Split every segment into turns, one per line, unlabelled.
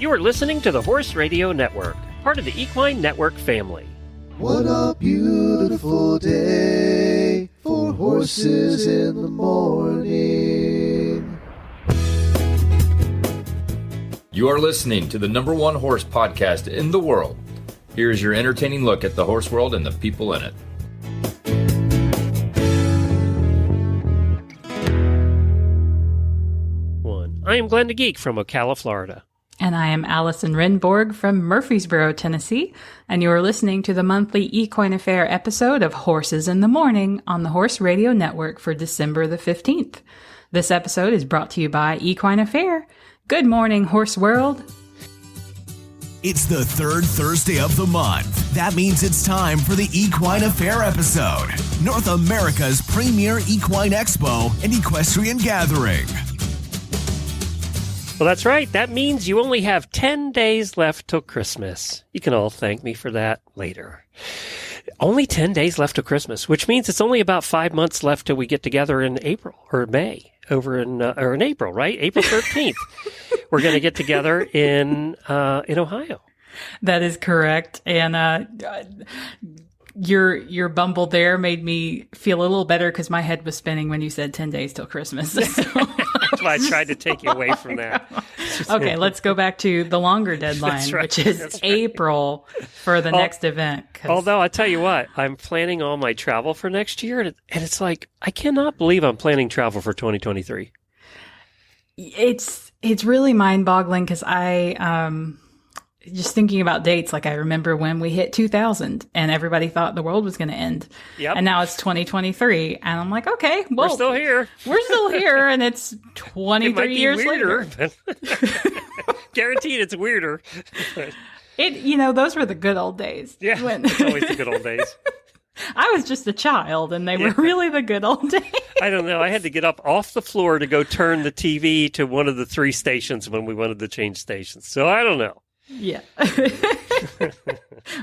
You are listening to the Horse Radio Network, part of the Equine Network family.
What a beautiful day for horses in the morning.
You are listening to the #1 horse podcast in the world. Here's your entertaining look at the horse world and the people in it.
I am Glenn the Geek from Ocala, Florida.
And I am Allison Renborg from Murfreesboro, Tennessee, and you are listening to the monthly Equine Affaire episode of Horses in the Morning on the Horse Radio Network for December the 15th. This episode is brought to you by Equine Affaire. Good morning, Horse World.
It's the third Thursday of the month. That means it's time for the Equine Affaire episode, North America's premier equine expo and equestrian gathering.
Well, that's right. That means you only have 10 days left till Christmas. You can all thank me for that later. Only 10 days left till Christmas, which means it's only about 5 months left till we get together in April or May over in April, right? April 13th. We're going to get together in Ohio.
That is correct. And your bumble there made me feel a little better because my head was spinning when you said 10 days till Christmas.
That's why I tried to take you away from that.
Okay, let's go back to the longer deadline,
right,
which is April for the next event.
Although I tell you what, I'm planning all my travel for next year, and it's like, I cannot believe I'm planning travel for 2023.
It's really mind-boggling because just thinking about dates, like I remember when we hit 2000 and everybody thought the world was going to end. Yep. And now it's 2023. And I'm like, okay, well,
we're still here.
We're still here. And it's 23 years
weirder,
later.
Guaranteed it's weirder.
Those were the good old days.
Yeah, it's always the good old days.
I was just a child, and they were really the good old days.
I don't know. I had to get up off the floor to go turn the TV to one of the 3 stations when we wanted to change stations. So I don't know.
Yeah.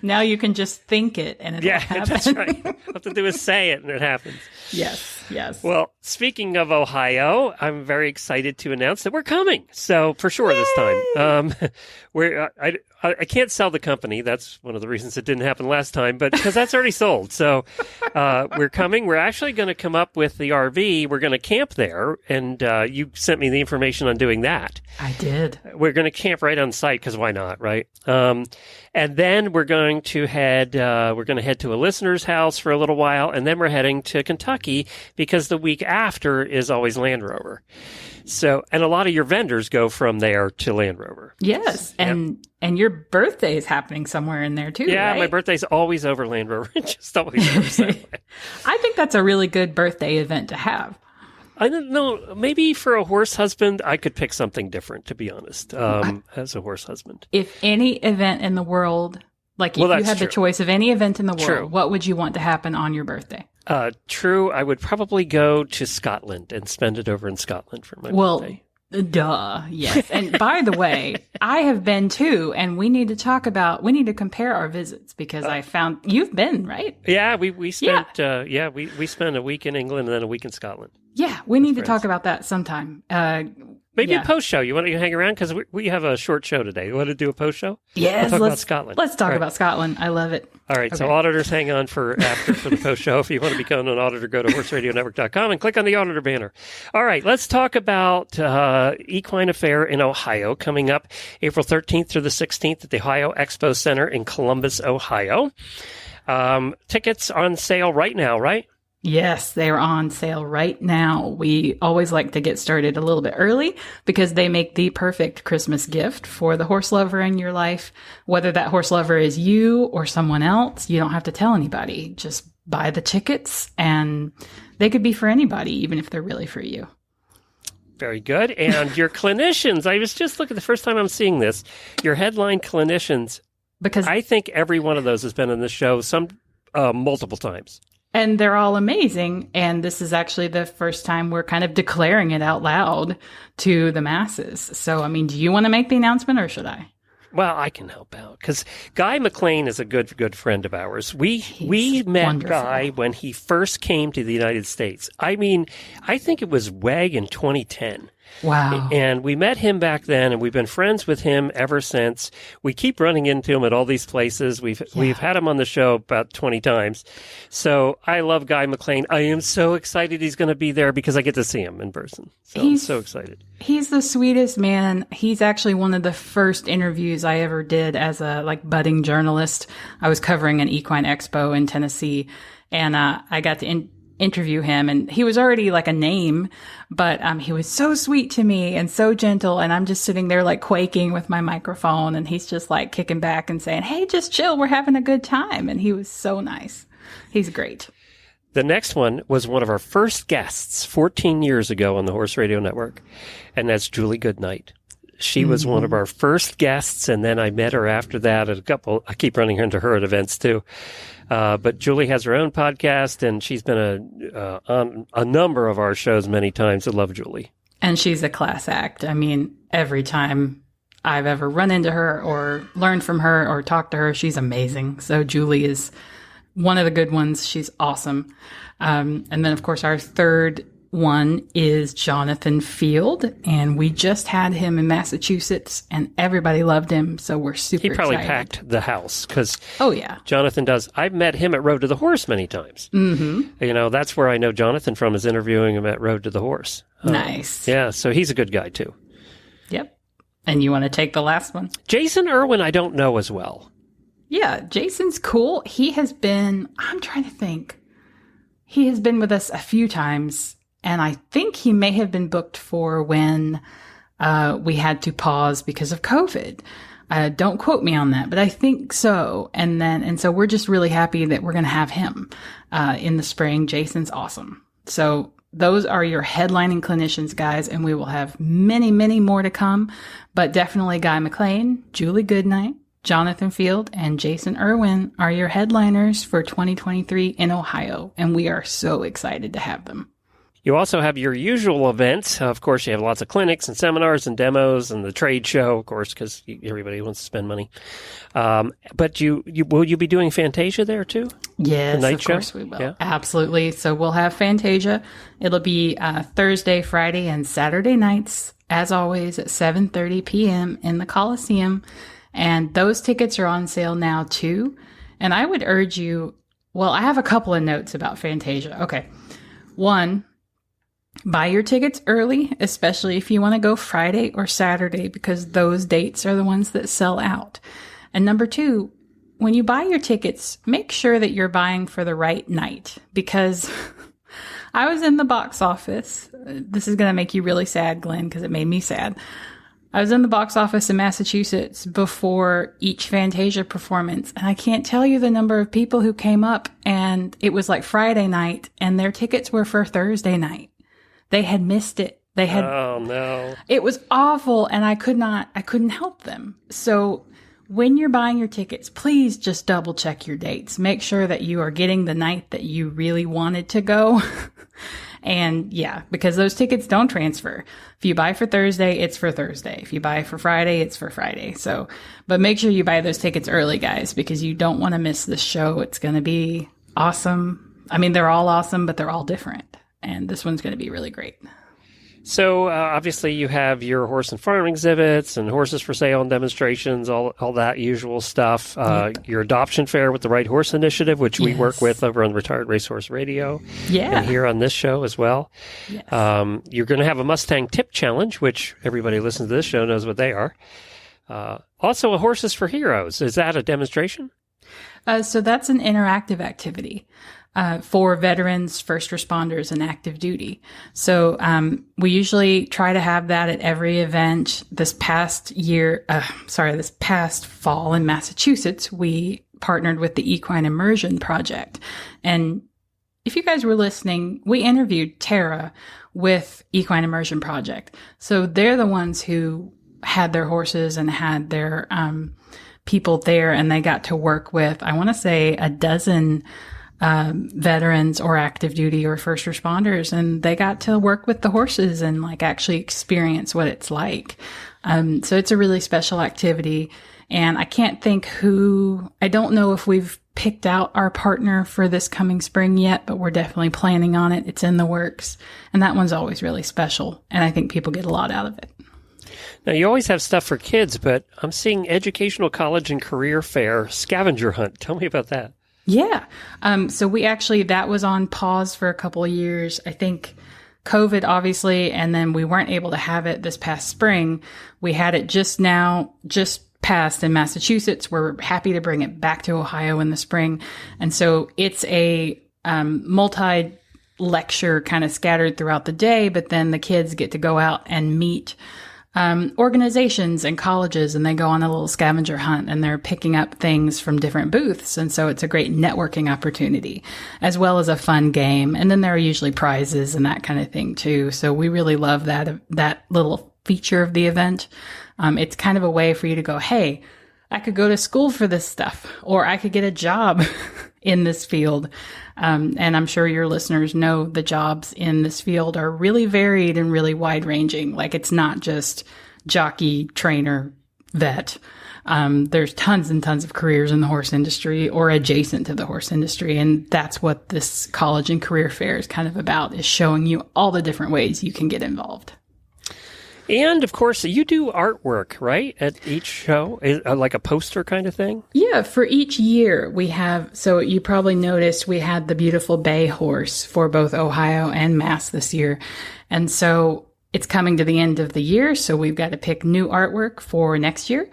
Now you can just think it and it'll happen.
That's right. All you have to do is say it and it happens.
Yes.
Well, speaking of Ohio, I'm very excited to announce that we're coming. So for sure this time. I can't sell the company. That's one of the reasons it didn't happen last time, but because that's already sold. So we're coming. We're actually going to come up with the RV. We're going to camp there. And you sent me the information on doing that.
I did.
We're going to camp right on site because why not, right? And then we're going to head to a listener's house for a little while, and then we're heading to Kentucky because the week after is always Land Rover. So, and a lot of your vendors go from there to Land Rover.
Yes, and your birthday is happening somewhere in there too.
Yeah,
right?
My birthday's always over Land Rover. It just always works that way.
I think that's a really good birthday event to have.
I don't know. Maybe for a horse husband, I could pick something different, to be honest, as a horse husband.
If any event in the world, if you had the choice of any event in the world, what would you want to happen on your birthday?
True. I would probably go to Scotland and spend it over in Scotland for my birthday.
Duh. Yes. And by the way, I have been too, and we need to compare our visits because I found you've been, right?
Yeah, we spent, we spent a week in England and then a week in Scotland.
Yeah, we need to talk about that sometime.
Maybe a post show. You want to hang around? Because we have a short show today. You want to do a post show?
Yes.
We'll talk about Scotland.
Let's talk about Scotland. I love it.
All right. Okay. So auditors, hang on for the post show. If you want to become an auditor, go to horseradionetwork.com and click on the auditor banner. All right. Let's talk about Equine Affaire in Ohio coming up April 13th through the 16th at the Ohio Expo Center in Columbus, Ohio. Tickets on sale right now, right?
Yes, they are on sale right now. We always like to get started a little bit early because they make the perfect Christmas gift for the horse lover in your life. Whether that horse lover is you or someone else, you don't have to tell anybody. Just buy the tickets and they could be for anybody, even if they're really for you.
Very good. And your clinicians, I was just looking the first time I'm seeing this, your headline clinicians, because I think every one of those has been in the show multiple times.
And they're all amazing. And this is actually the first time we're kind of declaring it out loud to the masses. So, I mean, do you want to make the announcement or should I?
Well, I can help out because Guy McLean is a good friend of ours. We met wonderful. Guy when he first came to the United States. I mean, I think it was WEG in 2010.
Wow.
And we met him back then, and we've been friends with him ever since. We keep running into him at all these places. We've had him on the show about 20 times. So I love Guy McLean. I am so excited he's going to be there because I get to see him in person. So I'm so excited.
He's the sweetest man. He's actually one of the first interviews I ever did as a budding journalist. I was covering an equine expo in Tennessee, and I got to interview him, and he was already like a name, but he was so sweet to me and so gentle, and I'm just sitting there like quaking with my microphone, and he's just like kicking back and saying, "Hey, just chill, we're having a good time." And he was so nice. He's great.
The next one was one of our first guests 14 years ago on the Horse Radio Network, and that's Julie Goodnight. She was one of our first guests, and then I met her after that at I keep running into her at events too. But Julie has her own podcast, and she's been on a number of our shows many times. I love Julie.
And she's a class act. I mean, every time I've ever run into her or learned from her or talked to her, she's amazing. So Julie is one of the good ones. She's awesome. And then, of course, our third one is Jonathan Field, and we just had him in Massachusetts, and everybody loved him, so we're super excited.
He probably packed the house because Jonathan does. I've met him at Road to the Horse many times. Mm-hmm. That's where I know Jonathan from, is interviewing him at Road to the Horse.
Nice.
Yeah, so he's a good guy too.
Yep. And you want to take the last one?
Jason Irwin, I don't know as well.
Yeah, Jason's cool. He has been, I'm trying to think. He has been with us a few times. And I think he may have been booked for when we had to pause because of COVID. Don't quote me on that, but I think so. And so we're just really happy that we're going to have him in the spring. Jason's awesome. So those are your headlining clinicians, guys, and we will have many, many more to come. But definitely Guy McLean, Julie Goodnight, Jonathan Field, and Jason Irwin are your headliners for 2023 in Ohio. And we are so excited to have them.
You also have your usual events. Of course, you have lots of clinics and seminars and demos and the trade show, of course, because everybody wants to spend money. But will you be doing Fantasia there too?
Yes,
the night
of
show?
Course we will.
Yeah.
Absolutely. So we'll have Fantasia. It'll be Thursday, Friday, and Saturday nights, as always, at 7:30 p.m. in the Coliseum. And those tickets are on sale now too. And I would urge you, well, I have a couple of notes about Fantasia. Okay. One, buy your tickets early, especially if you want to go Friday or Saturday, because those dates are the ones that sell out. And number two, when you buy your tickets, make sure that you're buying for the right night, because I was in the box office. This is going to make you really sad, Glenn, because it made me sad. I was in the box office in Massachusetts before each Fantasia performance, and I can't tell you the number of people who came up, and it was like Friday night, and their tickets were for Thursday night. They had missed it. Oh no. It was awful, and I couldn't help them. So when you're buying your tickets, please just double check your dates. Make sure that you are getting the night that you really wanted to go. And yeah, because those tickets don't transfer. If you buy for Thursday, it's for Thursday. If you buy for Friday, it's for Friday. So, but make sure you buy those tickets early, guys, because you don't want to miss this show. It's going to be awesome. I mean, they're all awesome, but they're all different. And this one's going to be really great.
So obviously you have your horse and farm exhibits and horses for sale and demonstrations, all that usual stuff. Your adoption fair with the Right Horse Initiative, which we work with over on Retired Racehorse Radio. Yeah. And here on this show as well. Yes. You're going to have a Mustang Tip Challenge, which everybody listening to this show knows what they are. Also a Horses for Heroes. Is that a demonstration?
So that's an interactive activity. For veterans, first responders, and active duty. So we usually try to have that at every event. This past fall in Massachusetts, we partnered with the Equine Immersion Project. And if you guys were listening, we interviewed Tara with Equine Immersion Project. So they're the ones who had their horses and had their people there, and they got to work with, I want to say, a dozen veterans or active duty or first responders, and they got to work with the horses and like actually experience what it's like. So it's a really special activity. And I can't think I don't know if we've picked out our partner for this coming spring yet, but we're definitely planning on it. It's in the works. And that one's always really special. And I think people get a lot out of it.
Now, you always have stuff for kids, but I'm seeing Educational College and Career Fair scavenger hunt. Tell me about that.
Yeah. So that was on pause for a couple of years. I think COVID, obviously, and then we weren't able to have it this past spring. We had it just passed in Massachusetts. We're happy to bring it back to Ohio in the spring. And so it's a multi-lecture kind of scattered throughout the day, but then the kids get to go out and meet organizations and colleges, and they go on a little scavenger hunt, and they're picking up things from different booths. And so it's a great networking opportunity as well as a fun game. And then there are usually prizes and that kind of thing too. So we really love that little feature of the event. It's kind of a way for you to go, hey, I could go to school for this stuff, or I could get a job in this field. And I'm sure your listeners know the jobs in this field are really varied and really wide ranging. Like, it's not just jockey, trainer, vet. There's tons and tons of careers in the horse industry or adjacent to the horse industry. And that's what this college and career fair is kind of about, is showing you all the different ways you can get involved.
And, of course, you do artwork, right, at each show? Like a poster kind of thing?
Yeah, for each year we have, so you probably noticed we had the beautiful bay horse for both Ohio and Mass this year. And so it's coming to the end of the year, so we've got to pick new artwork for next year.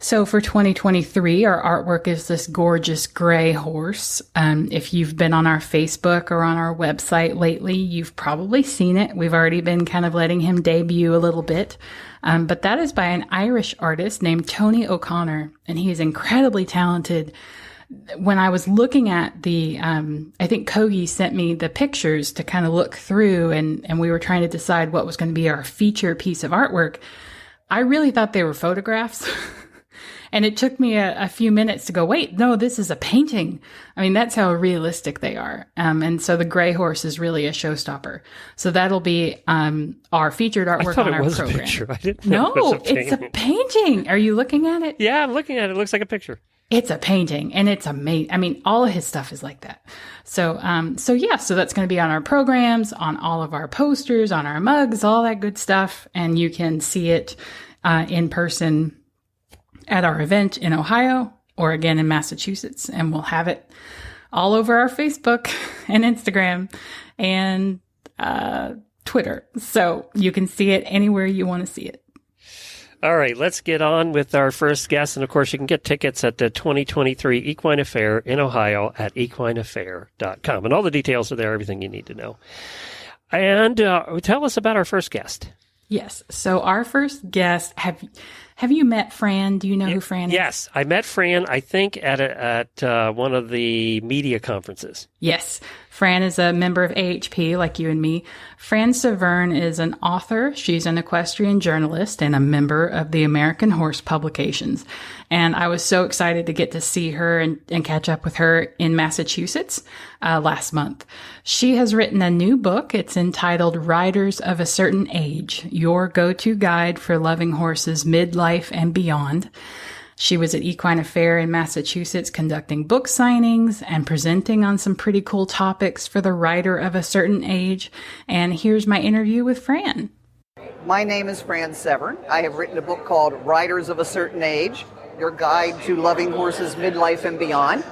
So for 2023, our artwork is this gorgeous gray horse. If you've been on our Facebook or on our website lately, you've probably seen it. We've already been kind of letting him debut a little bit. But that is by an Irish artist named Tony O'Connor, and he is incredibly talented. When I was looking at I think Kogi sent me the pictures to kind of look through, and we were trying to decide what was going to be our feature piece of artwork. I really thought they were photographs. And it took me a few minutes to go, wait, no, this is a painting. I mean, that's how realistic they are. And so the gray horse is really a showstopper. So that'll be our featured artwork on our program. I thought it was a picture.
I didn't know it was a painting.
It's a painting. Are you looking at it?
Yeah, I'm looking at it. It looks like a picture.
It's a painting, and it's amazing. I mean, all of his stuff is like that. So that's going to be on our programs, on all of our posters, on our mugs, all that good stuff. And you can see it in person at our event in Ohio, or again in Massachusetts, and we'll have it all over our Facebook and Instagram and Twitter. So you can see it anywhere you want to see it.
All right, let's get on with our first guest. And of course, you can get tickets at the 2023 Equine Affair in Ohio at equineaffair.com. And all the details are there, everything you need to know. And tell us about our first guest.
Yes. So our first guest, have you met Fran? Do you know who Fran is?
Yes, I met Fran, I think, at one of the media conferences. Yes.
Fran is a member of AHP, like you and me. Fran Severn is an author. She's an equestrian journalist and a member of the American Horse Publications. And I was so excited to get to see her and catch up with her in Massachusetts last month. She has written a new book. It's entitled Riders of a Certain Age, Your Go-To Guide for Loving Horses Midlife and Beyond. She was at Equine Affair in Massachusetts conducting book signings and presenting on some pretty cool topics for the rider of a certain age. And here's my interview with Fran.
My name is Fran Severn. I have written a book called Riders of a Certain Age, Your Guide to Loving Horses Midlife and Beyond.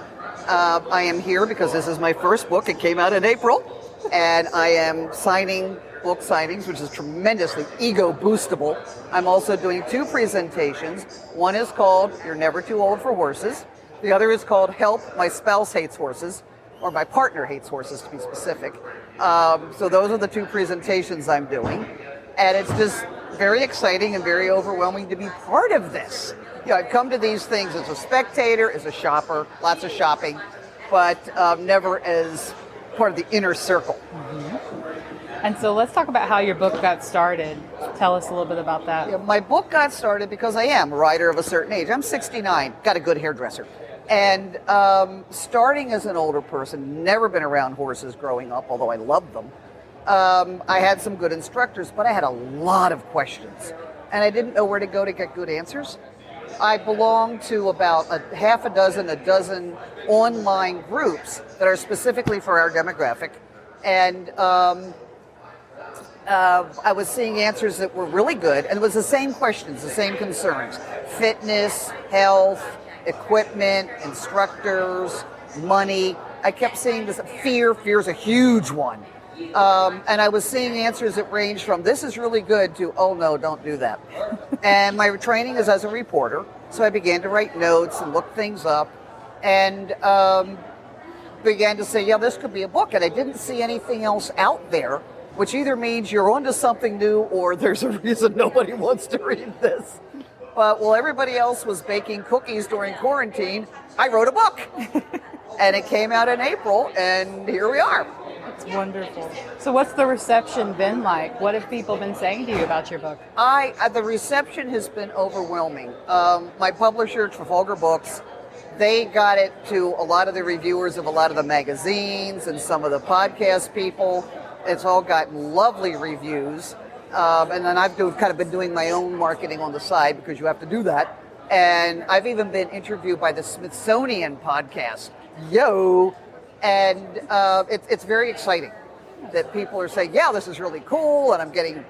I am here because this is my first book. It came out in April, and I am signing book signings, which is tremendously ego boostable. I'm also doing two presentations. One is called You're Never Too Old for Horses. The other is called Help, My Spouse Hates Horses, or My Partner Hates Horses, to be specific. So those are the two presentations I'm doing. And it's just very exciting and very overwhelming to be part of this. You know, I've come to these things as a spectator, as a shopper, lots of shopping, but never as part of the inner circle.
Mm-hmm. And so let's talk about how your book got started. Tell us a little bit about that.
Yeah, my book got started because I am a rider of a certain age. I'm 69, got a good hairdresser. And starting as an older person, never been around horses growing up, although I loved them. I had some good instructors, but I had a lot of questions. And I didn't know where to go to get good answers. I belong to about a dozen online groups that are specifically for our demographic. And I was seeing answers that were really good, and it was the same questions, the same concerns: fitness, health, equipment, instructors, money. I kept seeing this fear. Fear's a huge one. And I was seeing answers that ranged from "this is really good" to "oh no, don't do that." And my training is as a reporter, so I began to write notes and look things up, and began to say, yeah, this could be a book. And I didn't see anything else out there, which either means you're onto something new or there's a reason nobody wants to read this. But while everybody else was baking cookies during quarantine, I wrote a book. And it came out in April, and here we are.
It's wonderful. So what's the reception been like? What have people been saying to you about your book?
The reception has been overwhelming. My publisher, Trafalgar Books, they got it to a lot of the reviewers of a lot of the magazines and some of the podcast people. It's all gotten lovely reviews. And then I've kind of been doing my own marketing on the side because you have to do that. And I've even been interviewed by the Smithsonian podcast. Yo! And it's very exciting that people are saying, yeah, this is really cool. And I'm getting,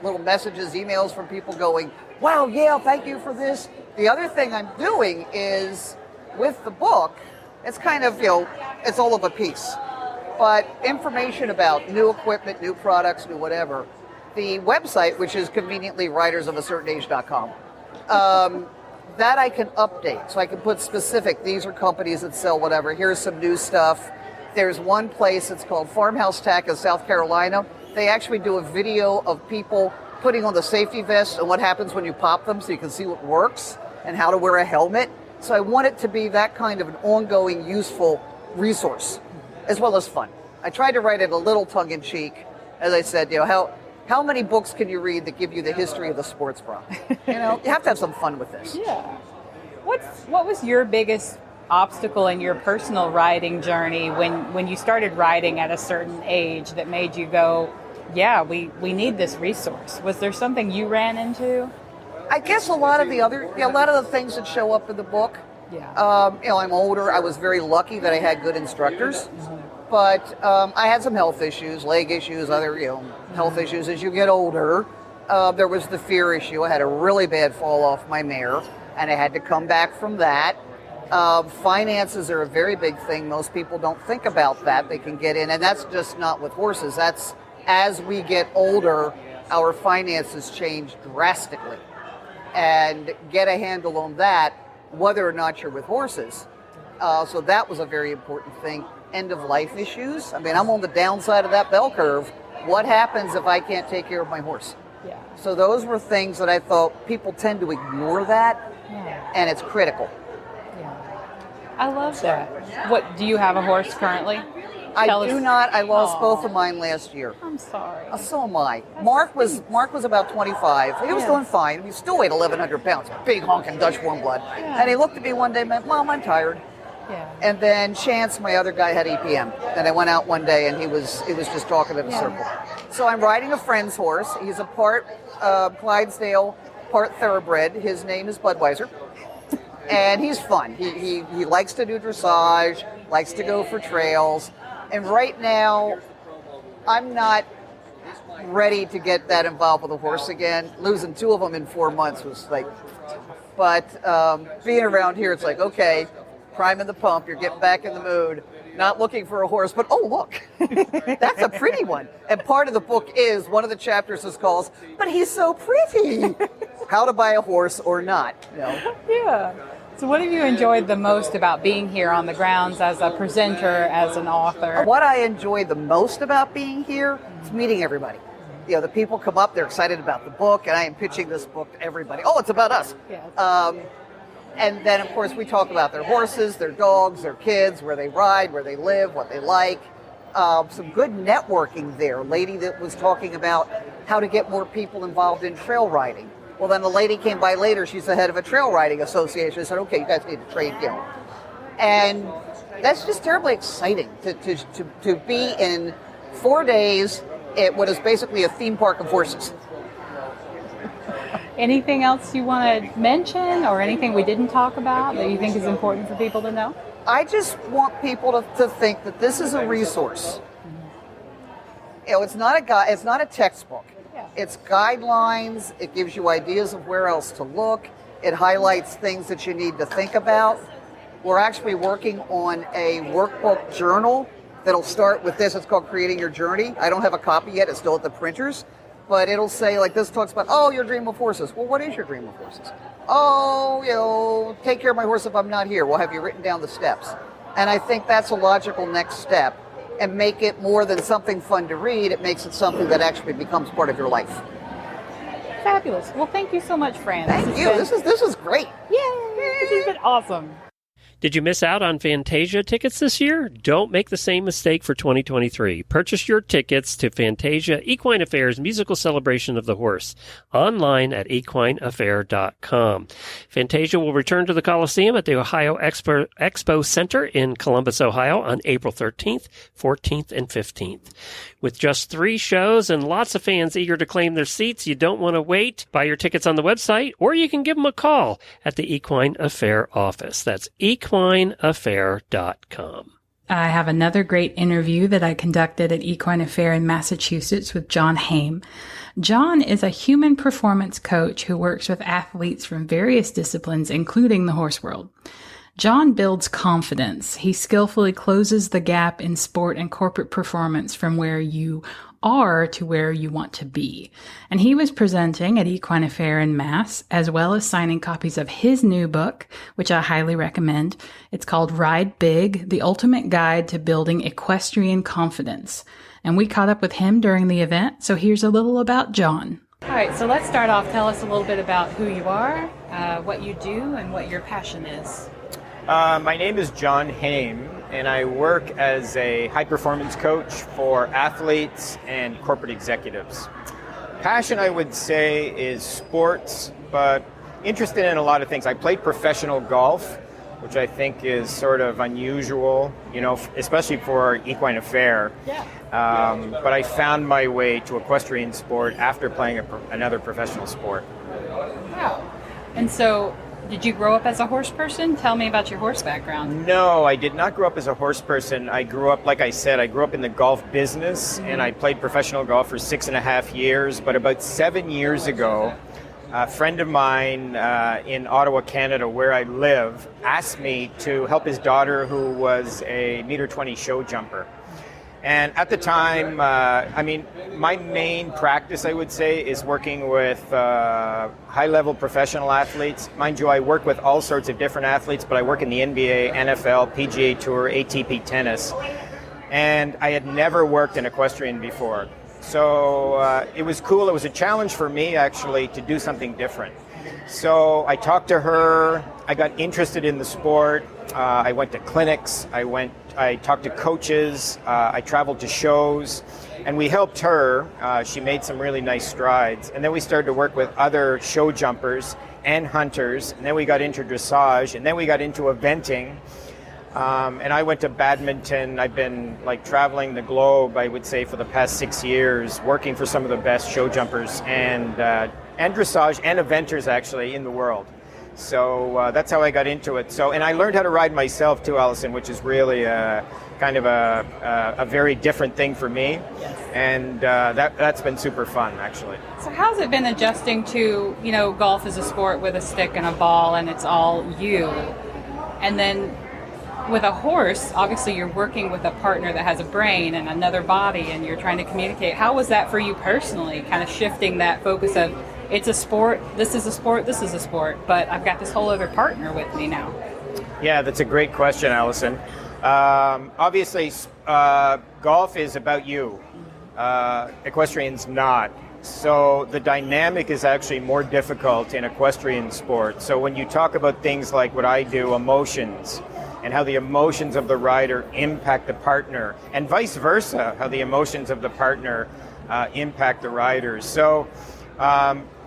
little messages, emails from people going, wow, yeah, thank you for this. The other thing I'm doing is with the book, it's kind of, it's all of a piece. But information about new equipment, new products, new whatever, the website, which is conveniently ridersofacertainage.com, that I can update. So I can put specific, these are companies that sell whatever, here's some new stuff. There's one place, it's called Farmhouse Tack in South Carolina. They actually do a video of people putting on the safety vests and what happens when you pop them so you can see what works and how to wear a helmet. So I want it to be that kind of an ongoing, useful resource, as well as fun. I tried to write it a little tongue-in-cheek. As I said, how many books can you read that give you the history of the sports bra? You have to have some fun with this.
Yeah. What was your biggest obstacle in your personal writing journey when you started writing at a certain age that made you go, yeah, we need this resource? Was there something you ran into?
I guess a lot of the things that show up in the book.
Yeah.
I'm older. I was very lucky that I had good instructors, but I had some health issues, leg issues, other health issues as you get older. There was the fear issue. I had a really bad fall off my mare, and I had to come back from that. Finances are a very big thing. Most people don't think about that. They can get in, and that's just not with horses. That's as we get older, our finances change drastically. And get a handle on that, whether or not you're with horses. So that was a very important thing. End of life issues. I mean, I'm on the downside of that bell curve. What happens if I can't take care of my horse?
Yeah.
So those were things that I thought people tend to ignore that, and it's critical.
Yeah. I love that. What, do you have a horse currently?
I do not. I lost both of mine last year.
I'm sorry.
So am I. Mark was about 25. He was doing fine. He still weighed 1,100 pounds. Big honking Dutch warm blood.
Yeah.
And he looked at me one day and went, Mom, I'm tired.
Yeah.
And then Chance, my other guy, had EPM. And I went out one day and he was just talking in a circle. So I'm riding a friend's horse. He's a part Clydesdale, part thoroughbred. His name is Budweiser. And he's fun. He likes to do dressage, likes to go for trails. And right now, I'm not ready to get that involved with a horse again. Losing 2 of them in 4 months was like, but being around here, it's like, okay, priming the pump, you're getting back in the mood, not looking for a horse, but oh, look, that's a pretty one. And part of the book is, one of the chapters is called, but he's so pretty. How to buy a horse or not.
Yeah. So what have you enjoyed the most about being here on the grounds as a presenter, as an author?
What I enjoy the most about being here is meeting everybody. The people come up, they're excited about the book, and I am pitching this book to everybody. Oh, it's about us.
Yes.
And then, of course, we talk about their horses, their dogs, their kids, where they ride, where they live, what they like. Some good networking there. A lady that was talking about how to get more people involved in trail riding. Well, then the lady came by later. She's the head of a trail riding association. I said, okay, you guys need to trade, And that's just terribly exciting to be in 4 days at what is basically a theme park of horses.
Anything else you want to mention or anything we didn't talk about that you think is important for people to know?
I just want people to think that this is a resource. You know, it's not a textbook.
Yeah.
It's guidelines. It gives you ideas of where else to look. It highlights things that you need to think about. We're actually working on a workbook journal that'll start with this. It's called Creating Your Journey. I don't have a copy yet. It's still at the printers. But it'll say, like, this talks about, your dream of horses. Well, what is your dream of horses? Take care of my horse if I'm not here. We'll have you written down the steps. And I think that's a logical next step. And make it more than something fun to read. It makes it something that actually becomes part of your life.
Fabulous. Well, thank you so much, Fran.
Thank you. This is great.
Yay! This has been awesome.
Did you miss out on Fantasia tickets this year? Don't make the same mistake for 2023. Purchase your tickets to Fantasia, Equine Affaire's musical celebration of the horse, online at equineaffaire.com. Fantasia will return to the Coliseum at the Ohio Expo Center in Columbus, Ohio on April 13th, 14th, and 15th. With just 3 shows and lots of fans eager to claim their seats, you don't want to wait. Buy your tickets on the website, or you can give them a call at the Equine Affaire office. That's equineaffaire.com.
I have another great interview that I conducted at Equine Affaire in Massachusetts with John Haime. John is a human performance coach who works with athletes from various disciplines, including the horse world. John builds confidence. He skillfully closes the gap in sport and corporate performance from where you are to where you want to be. And he was presenting at Equine Affaire in Mass, as well as signing copies of his new book, which I highly recommend. It's called Ride Big, The Ultimate Guide to Building Equestrian Confidence. And we caught up with him during the event, so here's a little about John.
All right, so let's start off. Tell us a little bit about who you are, what you do, and what your passion is.
My name is John Haime, and I work as a high-performance coach for athletes and corporate executives. Passion, I would say, is sports, but interested in a lot of things. I played professional golf, which I think is sort of unusual, especially for Equine Affaire.
Yeah.
But I found my way to equestrian sport after playing another professional sport.
Wow. And so, did you grow up as a horse person? Tell me about your horse background.
No, I did not grow up as a horse person. I grew up, like I said, I grew up in the golf business, and I played professional golf for 6.5 years. But about 7 years ago, a friend of mine in Ottawa, Canada, where I live, asked me to help his daughter, who was a meter 20 show jumper. And at the time, my main practice, I would say, is working with high-level professional athletes. Mind you, I work with all sorts of different athletes, but I work in the NBA, NFL, PGA Tour, ATP tennis. And I had never worked in equestrian before. So it was cool. It was a challenge for me, actually, to do something different. So I talked to her. I got interested in the sport. I went to clinics. I talked to coaches. I traveled to shows. And we helped her. She made some really nice strides. And then we started to work with other show jumpers and hunters. And then we got into dressage. And then we got into eventing. And I went to badminton. I've been traveling the globe, I would say, for the past 6 years, working for some of the best show jumpers and dressage and eventers, actually, in the world. So that's how I got into it. And I learned how to ride myself too, Allison, which is really kind of a very different thing for me.
Yes.
And that's been super fun, actually.
So how's it been adjusting to, golf is a sport with a stick and a ball and it's all you? And then with a horse, obviously you're working with a partner that has a brain and another body and you're trying to communicate. How was that for you personally, kind of shifting that focus of it's a sport, this is a sport, this is a sport, but I've got this whole other partner with me now?
Yeah, that's a great question, Allison. Obviously, golf is about you. Equestrian's not. So the dynamic is actually more difficult in equestrian sport. So when you talk about things like what I do, emotions, and how the emotions of the rider impact the partner, and vice versa, how the emotions of the partner impact the riders. So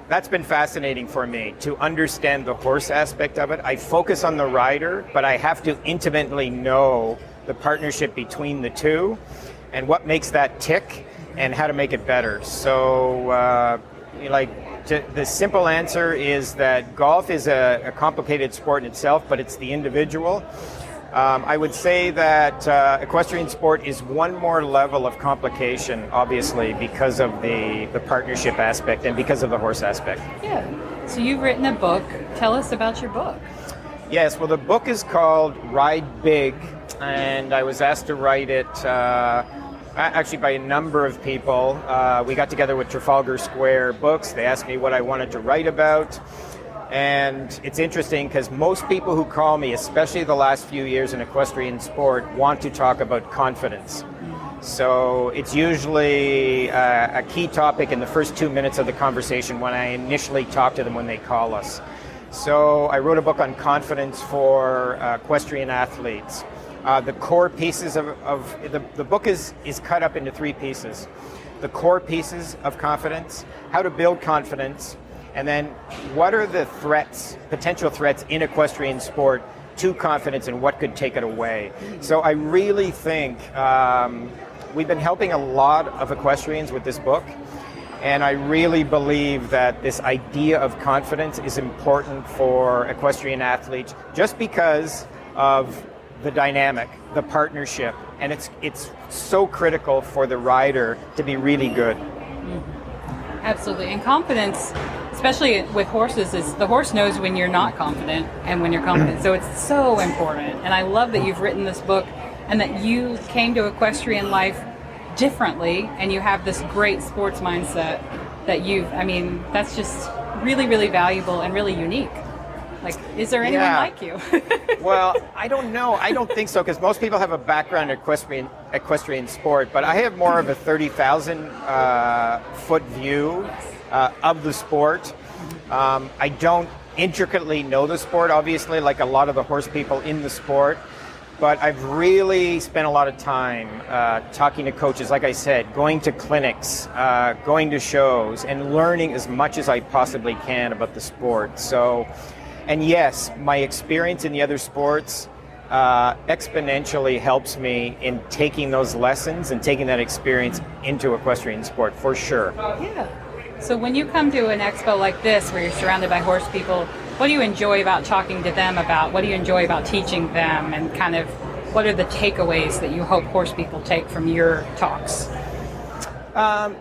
that's been fascinating for me, to understand the horse aspect of it. I focus on the rider, but I have to intimately know the partnership between the two and what makes that tick and how to make it better. So The simple answer is that golf is a complicated sport in itself, but it's the individual. I would say that equestrian sport is one more level of complication, obviously, because of the partnership aspect and because of the horse aspect.
Yeah. So you've written a book. Tell us about your book.
Yes, well, the book is called Ride Big, and I was asked to write it actually by a number of people. We got together with Trafalgar Square Books. They asked me what I wanted to write about. And it's interesting because most people who call me, especially the last few years in equestrian sport, want to talk about confidence. So it's usually a key topic in the first 2 minutes of the conversation when I initially talk to them when they call us. So I wrote a book on confidence for equestrian athletes. The core pieces of the book is cut up into 3 pieces. The core pieces of confidence, how to build confidence, and then what are the threats, potential threats in equestrian sport to confidence and what could take it away. So I really think we've been helping a lot of equestrians with this book, and I really believe that this idea of confidence is important for equestrian athletes just because of the dynamic, the partnership, and it's so critical for the rider to be really good.
Absolutely. And confidence, especially with horses, is the horse knows when you're not confident and when you're confident. So it's so important. And I love that you've written this book and that you came to equestrian life differently and you have this great sports mindset that that's just really, really valuable and really unique. Like, is there anyone like you?
Well, I don't know. I don't think so, because most people have a background in equestrian sport, but I have more of a 30,000 foot view of the sport. I don't intricately know the sport, obviously, like a lot of the horse people in the sport, but I've really spent a lot of time talking to coaches, like I said, going to clinics, going to shows, and learning as much as I possibly can about the sport. So. And yes, my experience in the other sports exponentially helps me in taking those lessons and taking that experience into equestrian sport, for sure.
Yeah. So when you come to an expo like this, where you're surrounded by horse people, what do you enjoy about talking to them about? What do you enjoy about teaching them? And kind of what are the takeaways that you hope horse people take from your talks?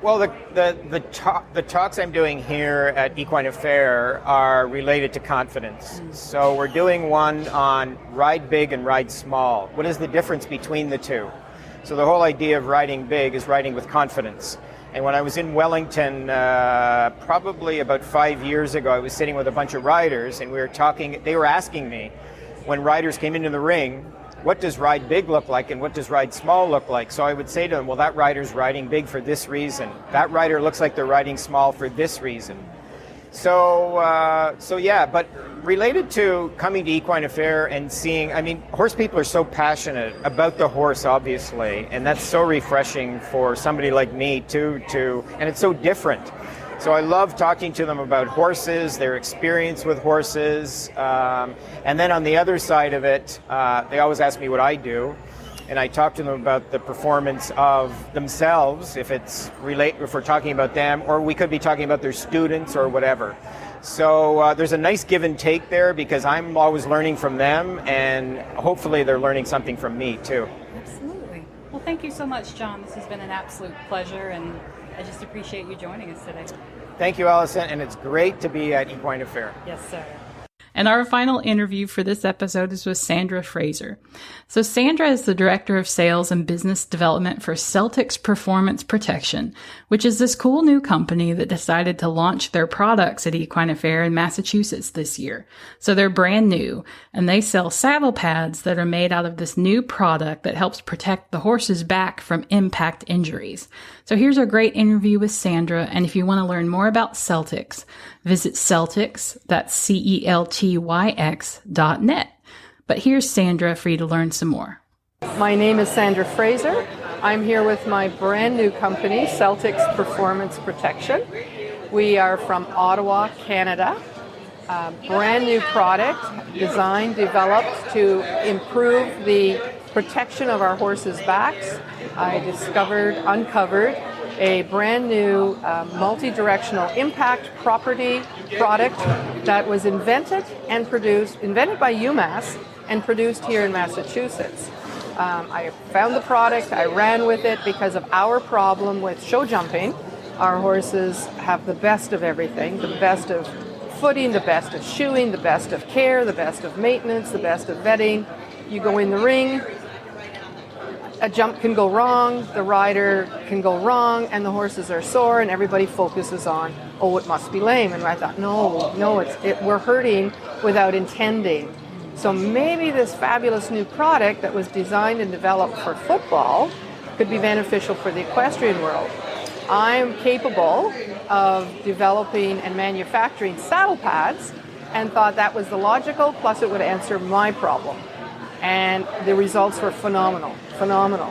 Well, the talks I'm doing here at Equine Affaire are related to confidence. So we're doing one on ride big and ride small. What is the difference between the two? So the whole idea of riding big is riding with confidence. And when I was in Wellington, probably about 5 years ago, I was sitting with a bunch of riders and we were talking. They were asking me, when riders came into the ring, what does ride big look like and what does ride small look like? So I would say to them, well, that rider's riding big for this reason. That rider looks like they're riding small for this reason. So yeah, but related to coming to Equine Affaire and seeing, horse people are so passionate about the horse, obviously, and that's so refreshing for somebody like me too, and it's so different. So I love talking to them about horses, their experience with horses, and then on the other side of it, they always ask me what I do, and I talk to them about the performance of themselves, if we're talking about them, or we could be talking about their students or whatever. So there's a nice give and take there, because I'm always learning from them, and hopefully they're learning something from me too.
Absolutely. Well, thank you so much, John. This has been an absolute pleasure, and I just appreciate you joining us today.
Thank you, Allison, and it's great to be at Equine Affaire.
Yes, sir.
And our final interview for this episode is with Sandra Fraser. So Sandra is the Director of Sales and Business Development for Celtyx Performance Protection, which is this cool new company that decided to launch their products at Equine Affaire in Massachusetts this year. So they're brand new, and they sell saddle pads that are made out of this new product that helps protect the horse's back from impact injuries. So here's a great interview with Sandra, and if you want to learn more about Celtyx, visit Celtyx, that's CELTYX.net. But here's Sandra for you to learn some more.
My name is Sandra Fraser. I'm here with my brand new company, Celtyx Performance Protection. We are from Ottawa, Canada. Brand new product designed, developed to improve the protection of our horses' backs. I uncovered a brand new multi-directional impact property product that was invented by UMass and produced here in Massachusetts. I found the product, I ran with it because of our problem with show jumping. Our horses have the best of everything, the best of footing, the best of shoeing, the best of care, the best of maintenance, the best of vetting. You go in the ring, a jump can go wrong, the rider can go wrong, and the horses are sore, and everybody focuses on, oh, it must be lame. And I thought, no, we're hurting without intending. So maybe this fabulous new product that was designed and developed for football could be beneficial for the equestrian world. I'm capable of developing and manufacturing saddle pads and thought that was the logical, plus it would answer my problem. And the results were phenomenal.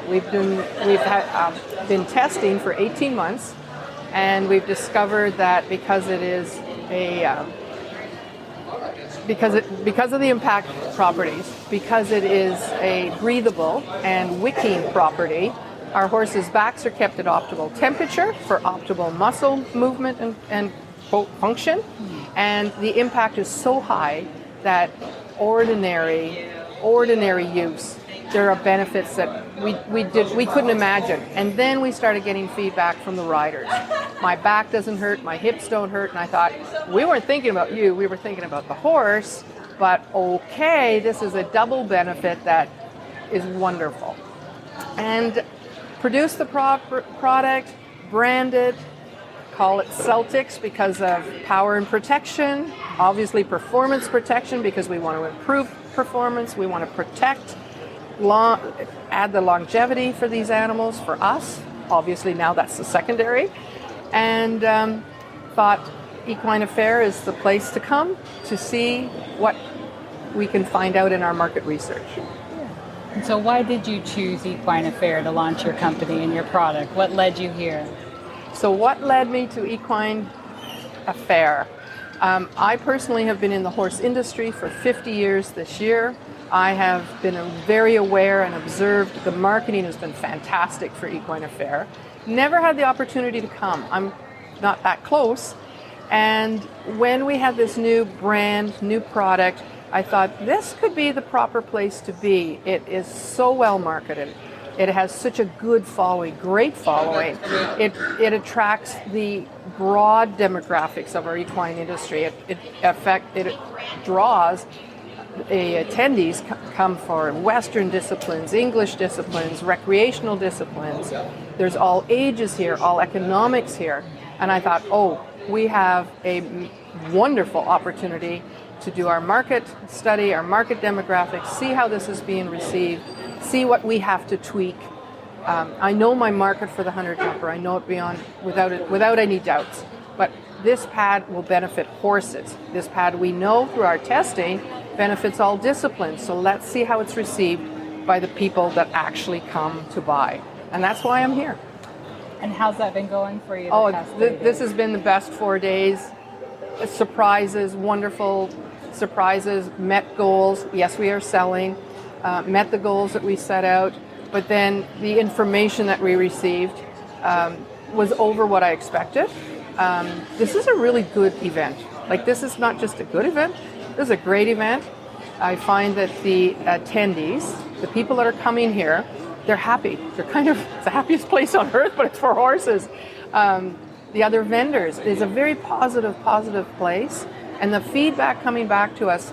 We've been testing for 18 months, and we've discovered that because it is because of the impact properties, because it is a breathable and wicking property, our horses' backs are kept at optimal temperature for optimal muscle movement and function, and the impact is so high that ordinary use, there are benefits that we couldn't imagine. And then we started getting feedback from the riders. My back doesn't hurt, my hips don't hurt, and I thought, we weren't thinking about you, we were thinking about the horse, but okay, this is a double benefit that is wonderful. And produce the product, brand it, call it Celtyx because of power and protection, obviously performance protection because we want to improve performance, we want to protect, add the longevity for these animals, for us, obviously now that's the secondary, and thought Equine Affaire is the place to come to see what we can find out in our market research.
And so why did you choose Equine Affaire to launch your company and your product? What led you here?
So what led me to Equine Affaire? I personally have been in the horse industry for 50 years this year. I have been very aware and observed the marketing has been fantastic for Equine Affaire. Never had the opportunity to come. I'm not that close. And when we had this new brand, new product, I thought this could be the proper place to be. It is so well marketed. It has such a good following, great following. It attracts the broad demographics of our equine industry. It draws attendees come for Western disciplines, English disciplines, recreational disciplines. There's all ages here, all economics here. And I thought, oh, we have a wonderful opportunity to do our market study, our market demographics, see how this is being received, see what we have to tweak. I know my market for the 100 jumper. I know it without any doubts. But this pad will benefit horses. This pad, we know through our testing, benefits all disciplines. So let's see how it's received by the people that actually come to buy. And that's why I'm here.
And how's that been going for you?
This has been the best 4 days. Surprises, wonderful surprises, met goals. Yes, we are selling, met the goals that we set out, but then the information that we received was over what I expected. This is a really good event. Like, this is not just a good event, this is a great event. I find that the attendees, the people that are coming here, they're happy. They're it's the happiest place on earth, but it's for horses. The other vendors, it is a very positive place. And the feedback coming back to us,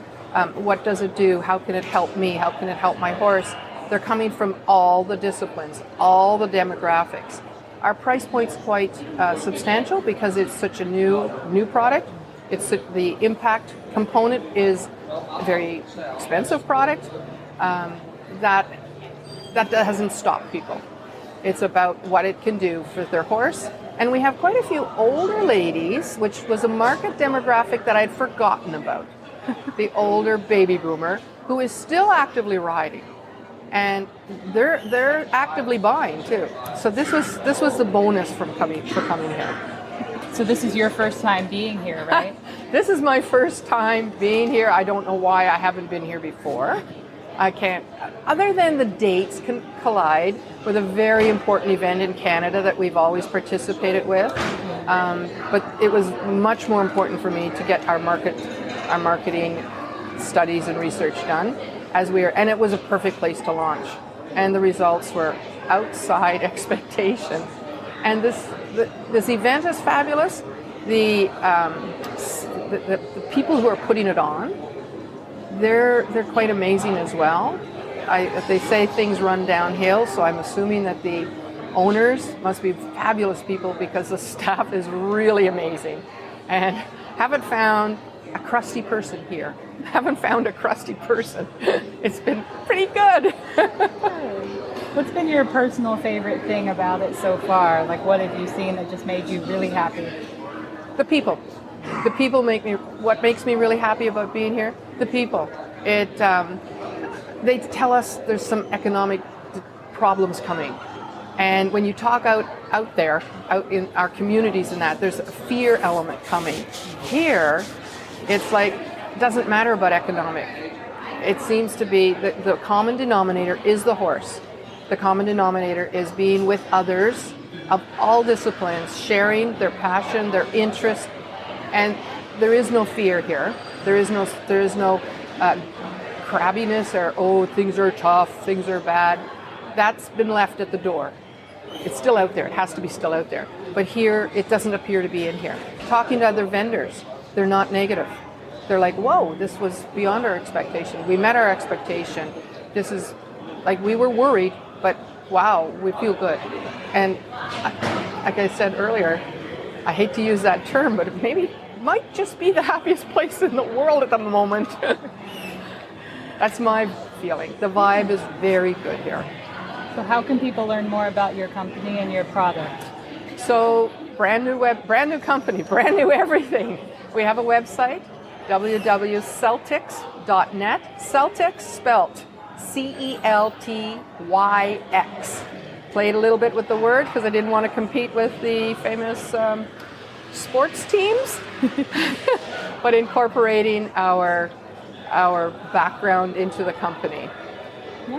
what does it do? How can it help me? How can it help my horse? They're coming from all the disciplines, all the demographics. Our price point's quite substantial because it's such a new product. The impact component is a very expensive product that doesn't stop people. It's about what it can do for their horse. And we have quite a few older ladies, which was a market demographic that I'd forgotten about. The older baby boomer who is still actively riding. And they're actively buying too. So this was the bonus for coming here.
So this is your first time being here, right?
This is my first time being here. I don't know why I haven't been here before. I can't, other than the dates can collide with a very important event in Canada that we've always participated with. But it was much more important for me to get our marketing studies and research done and it was a perfect place to launch. And the results were outside expectation. And this event is fabulous. The people who are putting it on, they're quite amazing as well. They say things run downhill, so I'm assuming that the owners must be fabulous people because the staff is really amazing. And haven't found a crusty person here. Haven't found a crusty person. It's been pretty good.
What's been your personal favorite thing about it so far? Like, what have you seen that just made you really happy?
The people. The people what makes me really happy about being here? The people. They tell us there's some economic problems coming. And when you talk out there, out in our communities and that, there's a fear element coming. Here, it's like, it doesn't matter about economic. It seems to be the common denominator is the horse. The common denominator is being with others of all disciplines, sharing their passion, their interest, and there is no fear here. There is no crabbiness or, things are tough, things are bad. That's been left at the door. It's still out there. It has to be still out there. But here, it doesn't appear to be in here. Talking to other vendors, they're not negative. They're like, whoa, this was beyond our expectation. We met our expectation. This is, like, we were worried, but wow, we feel good. And like I said earlier, I hate to use that term, but it might just be the happiest place in the world at the moment. That's my feeling. The vibe is very good here.
So how can people learn more about your company and your product?
So brand new company, brand new everything. We have a website, www.celtyx.net. Celtyx spelt CELTYX. Played a little bit with the word because I didn't want to compete with the famous sports teams, but incorporating our background into the company.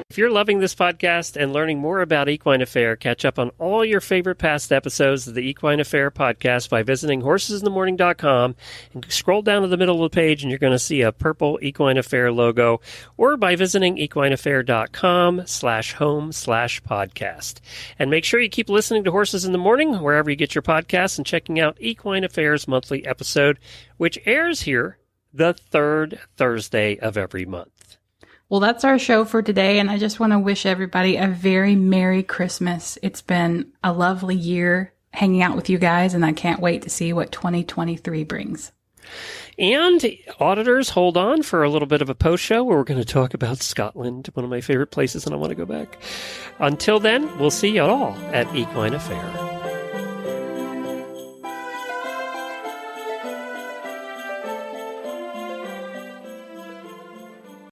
If you're loving this podcast and learning more about Equine Affaire, catch up on all your favorite past episodes of the Equine Affaire podcast by visiting horsesinthemorning.com and scroll down to the middle of the page and you're going to see a purple Equine Affaire logo, or by visiting equineaffaire.com/home/podcast. And make sure you keep listening to Horses in the Morning wherever you get your podcasts and checking out Equine Affaire's monthly episode, which airs here the third Thursday of every month.
Well, that's our show for today, and I just want to wish everybody a very Merry Christmas. It's been a lovely year hanging out with you guys, and I can't wait to see what 2023 brings.
And auditors, hold on for a little bit of a post show where we're going to talk about Scotland, one of my favorite places, and I want to go back. Until then, we'll see you all at Equine Affaire.